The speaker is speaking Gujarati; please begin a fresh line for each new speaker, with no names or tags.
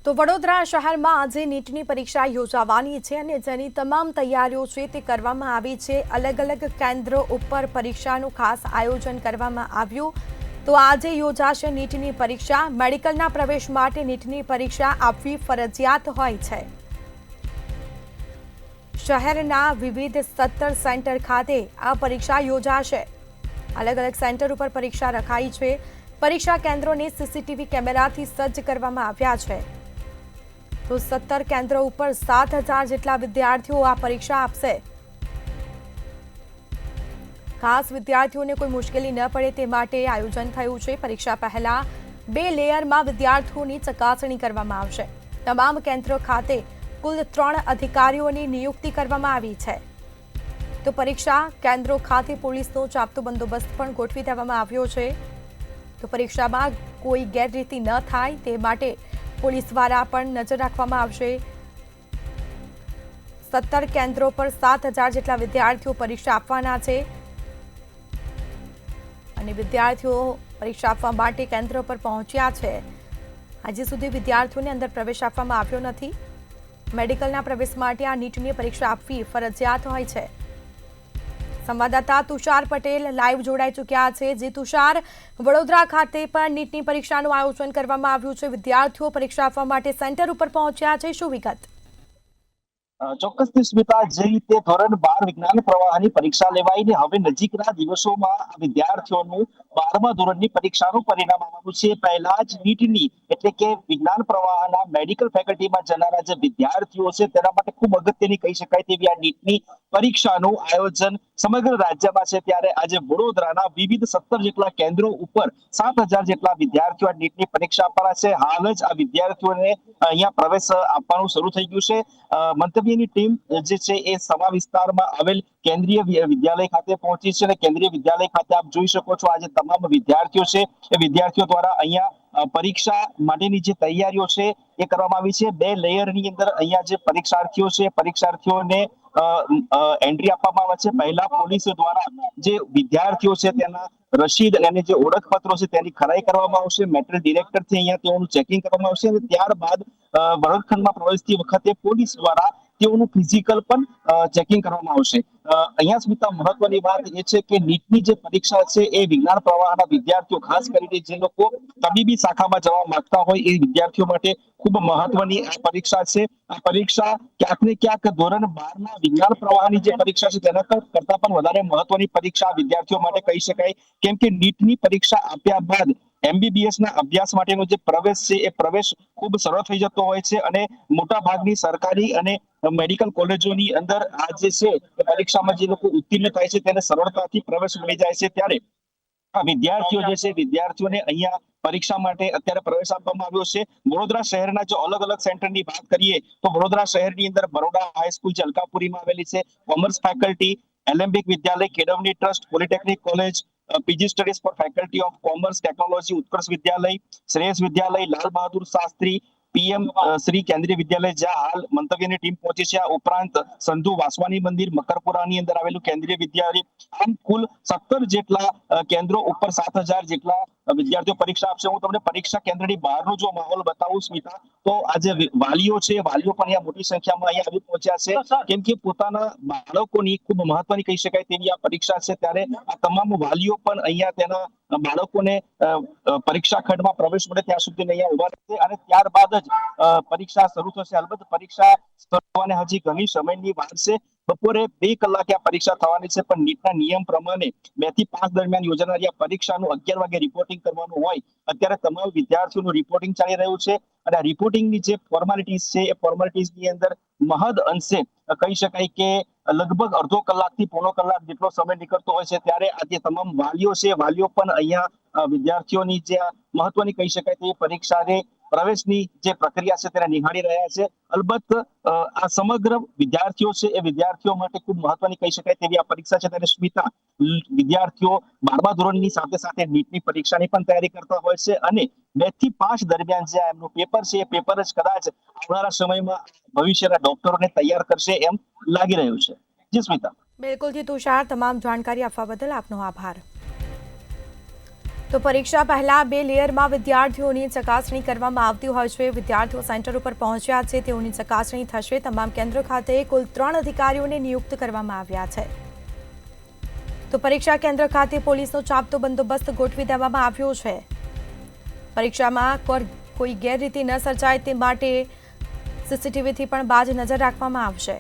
તો વડોદરા શહેરમાં આજે નીટની પરીક્ષા યોજાવાની છે અને જેની તમામ તૈયારીઓ છે તે કરવામાં આવી છે। અલગ અલગ કેન્દ્રો ઉપર પરીક્ષાનું ખાસ આયોજન કરવામાં આવ્યું। તો આજે યોજાશે નીટની પરીક્ષા। મેડિકલના પ્રવેશ માટે નીટની પરીક્ષા આપવી ફરજિયાત હોય છે। શહેરના વિવિધ 17 સેન્ટર ખાતે આ પરીક્ષા યોજાશે। અલગ અલગ સેન્ટર ઉપર પરીક્ષા રખાઈ છે। પરીક્ષા કેન્દ્રોને સીસીટીવી કેમેરાથી સજ્જ કરવામાં આવ્યા છે। તો 17 કેન્દ્રો ઉપર 7000 જેટલા વિદ્યાર્થીઓ આ પરીક્ષા આપશે। ખાસ વિદ્યાર્થીઓને કોઈ મુશ્કેલી ન પડે તે માટે આયોજન થયું છે। પરીક્ષા પહેલા 2 લેયરમાં વિદ્યાર્થીઓની ચકાસણી કરવામાં આવશે। તમામ કેન્દ્રો ખાતે કુલ 3 અધિકારીઓની નિયુક્તિ કરવામાં આવી છે। તો પરીક્ષા કેન્દ્રો ખાતે પોલીસનો ચાપતો બંદોબસ્ત પણ ગોઠવી દેવામાં આવ્યો છે। તો પરીક્ષામાં કોઈ ગેરરીતિ ન થાય તે માટે પોલીસ દ્વારા પણ નજર રાખવામાં આવશે। 17 કેન્દ્રો પર 7000 જેટલા વિદ્યાર્થીઓ પરીક્ષા આપવાના છે અને વિદ્યાર્થીઓ પરીક્ષા આપવા માટે કેન્દ્ર પર પહોંચ્યા છે। હજી સુધી વિદ્યાર્થીઓને અંદર પ્રવેશ આપવામાં આવ્યો નથી। મેડિકલના પ્રવેશ માટે આ નીટની પરીક્ષા આપવી ફરજિયાત હોય છે। સંવાદદાતા તુષાર પટેલ લાઈવ જોડાઈ ચૂક્યા છે। જે તુષાર, વડોદરા ખાતે પણ નીટની પરીક્ષાનું આયોજન કરવામાં આવ્યું છે। વિદ્યાર્થીઓ પરીક્ષા આપવા માટે સેન્ટર ઉપર પહોંચ્યા છે, શું વિગત?
ચોક્કસથી સ્મિતા, જે રીતે ધોરણ 12 વિજ્ઞાન પ્રવાહની પરીક્ષા લેવાઈને હવે નજીકના દિવસોમાં વિદ્યાર્થીઓનું 12મા ધોરણની પરીક્ષાનું પરિણામ આવવાનું છે। પહેલા જ નીટની એટલે કે વિજ્ઞાન પ્રવાહના મેડિકલ ફેકલ્ટીમાં જનારા જે વિદ્યાર્થીઓ છે તેના માટે ખૂબ અગત્યની કહી શકાય તેવી આ નીટની પરીક્ષાનું આયોજન સમગ્ર રાજ્યમાં છે। ત્યારે આજે વડોદરાના વિવિધ 17 જેટલા કેન્દ્રો ઉપર 7000 જેટલા વિદ્યાર્થીઓ નીટની પરીક્ષા આપવાના છે। હાલ જ આ વિદ્યાર્થીઓને અહીંયા પ્રવેશ આપવાનું શરૂ થઈ ગયું છે। મંતવ્યની ટીમ જે છે એ સમા વિસ્તારમાં આવેલ કેન્દ્રીય વિદ્યાલય ખાતે પહોંચી છે અને કેન્દ્રીય વિદ્યાલય ખાતે આપ જોઈ શકો છો આજે તમામ વિદ્યાર્થીઓ છે એ વિદ્યાર્થીઓ દ્વારા અહીંયા પરીક્ષા માટેની જે તૈયારીઓ છે એ કરવામાં આવી છે। 2 લેયરની અંદર અહીંયા જે પરીક્ષાર્થીઓ છે પરીક્ષાર્થીઓને એન્ટ્રી આપવામાં આવે છે। પહેલા પોલીસ દ્વારા જે વિદ્યાર્થીઓ છે તેના રસીદ અને જે ઓળખપત્રો છે તેની ખરાઈ કરવામાં આવશે। મેટલ ડિટેક્ટરથી અહીંયા તેઓનું ચેકિંગ કરવામાં આવશે અને ત્યારબાદ વર્ગખંડમાં પ્રવેશતી વખતે પોલીસ દ્વારા તેઓનું ફિઝિકલ પણ ચેકિંગ કરવામાં આવશે। અહીંયા સ્મિતા, મહત્વની વાત એ છે કે નીટની જે પરીક્ષા છે એ વિજ્ઞાન પ્રવાહના વિદ્યાર્થીઓ, ખાસ કરીને જે લોકો તબીબી શાખામાં જવા માંગતા હોય એ વિદ્યાર્થીઓ માટે ખૂબ મહત્વની આ પરીક્ષા છે। આ પરીક્ષા ક્યાંક ને ક્યાંક ધોરણ 12ના વિજ્ઞાન પ્રવાહની જે પરીક્ષા છે તેના કરતા પણ વધારે મહત્વની પરીક્ષા વિદ્યાર્થીઓ માટે કહી શકાય, કેમ કે નીટની પરીક્ષા આપ્યા બાદ MBBS ના અભ્યાસ માટેનો જે પ્રવેશ છે એ પ્રવેશ ખૂબ સરળ થઈ જતો હોય છે અને મોટા ભાગની સરકારી અને મેડિકલ કોલેજોની અંદર આ જે છે એ પરીક્ષામાં જે લોકો ઉત્તીર્ણ થાય છે તેને સરળતાથી પ્રવેશ મળી જાય છે। ત્યારે આ વિદ્યાર્થીઓ જે છે વિદ્યાર્થીઓને અહીંયા પરીક્ષા માટે અત્યારે પ્રવેશ આપવામાં આવ્યો છે। વડોદરા શહેરના જો અલગ અલગ સેન્ટરની વાત કરીએ તો વડોદરા શહેરની અંદર બરોડા હાઈસ્કૂલ જે અલકાપુરીમાં આવેલી છે, commerce faculty, Alembic Vidyalaya, Kelavani trust, polytechnic college, PG studies for faculty of commerce technology, Utkarsh Vidyalaya, Shreyas Vidyalaya, Lal Bahadur Shastri, PM Shri Kendriya Vidyalaya જ્યાં હાલ મંતવ્યની ટીમ પહોંચી છે। આ ઉપરાંત સંધુ વાસવાની મંદિર, મકરપુરાની અંદર આવેલું કેન્દ્રીય વિદ્યાલય, આમ કુલ 17 જેટલા કેન્દ્રો ઉપર 7000 જેટલા વિદ્યાર્થીઓ પરીક્ષા આપશે। હું તમને પરીક્ષા કેન્દ્રની બહારનો જો માહોલ બતાવું સ્મિતા, તો આજે વાલીઓ છે, વાલીઓ પણ અહીંયા મોટી સંખ્યામાં અહીંયા આવી પહોંચ્યા છે, કેમ કે પોતાના બાળકોની ખૂબ મહત્વની કહી શકાય તેવી આ પરીક્ષા છે। ત્યારે આ તમામ વાલીઓ પણ અહીંયા તેના બાળકોને પરીક્ષા ખંડમાં પ્રવેશ મળે ત્યાં સુધી અહીંયા ઉભા રહેશે અને ત્યારબાદ જ પરીક્ષા શરૂ થશે। અલબત્ત પરીક્ષા શરૂ થવાને હજી ઘણી સમયની વાર છે। બપોરે 2 કલાકે આ પરીક્ષા થવાની છે, પણ નીટના નિયમ પ્રમાણે 2 થી 5 દરમિયાન યોજાનારી આ પરીક્ષાનું 11 વાગે રિપોર્ટિંગ કરવાનું હોય। અત્યારે તમામ વિદ્યાર્થીઓનું રિપોર્ટિંગ ચાલી રહ્યું છે અને આ રિપોર્ટિંગની જે ફોર્માલિટીઝ છે એ ફોર્માલિટીઝની અંદર મહદ અંશે કહી શકાય કે લગભગ અડધો કલાકથી પોણો કલાક જેટલો સમય નીકળતો હોય છે। ત્યારે આ જે તમામ વાલીઓ છે, વાલીઓ પણ અહીંયા વિદ્યાર્થીઓની જે મહત્વની કહી શકાય તે પરીક્ષાને પ્રવેશની જે પ્રક્રિયા છે તેને નિહાળી રહ્યા છે। અલબત્ત આ સમગ્ર વિદ્યાર્થીઓ છે એ વિદ્યાર્થીઓ માટે ખૂબ મહત્વની કહી શકાય તેવી આ પરીક્ષા છે। ત્યારે સ્મિતા, વિદ્યાર્થીઓ 12મા ધોરણની સાથે સાથે નીટની પરીક્ષાની પણ તૈયારી કરતા હોય છે અને 2 થી 5 દરમિયાન જે એમનું પેપર છે એ પેપર જ કદાચ આવનારા સમયમાં ભવિષ્યના ડોક્ટરોને તૈયાર કરશે એમ લાગી રહ્યું છે। જી સ્મિતા।
બિલકુલ જી તુષાર, તમામ જાણકારી આપવા બદલ આપનો આભાર। તો પરીક્ષા પહેલા 2 લેયરમાં વિદ્યાર્થીઓની ચકાસણી કરવામાં આવતી હોય છે. વિદ્યાર્થીઓ સેન્ટર ઉપર પહોંચ્યા છે, તેઓની ચકાસણી થશે. તમામ કેન્દ્રો ખાતે કુલ 3 અધિકારીઓને નિયુક્ત કરવામાં આવ્યા છે. તો પરીક્ષા કેન્દ્ર ખાતે પોલીસનો ચાપતો બંદોબસ્ત ગોઠવી દેવામાં આવ્યો છે. પરીક્ષામાં કોઈ ગેરરીતિ ન સર્જાય તે માટે સીસીટીવીથી પણ બાજ નજર રાખવામાં આવશે.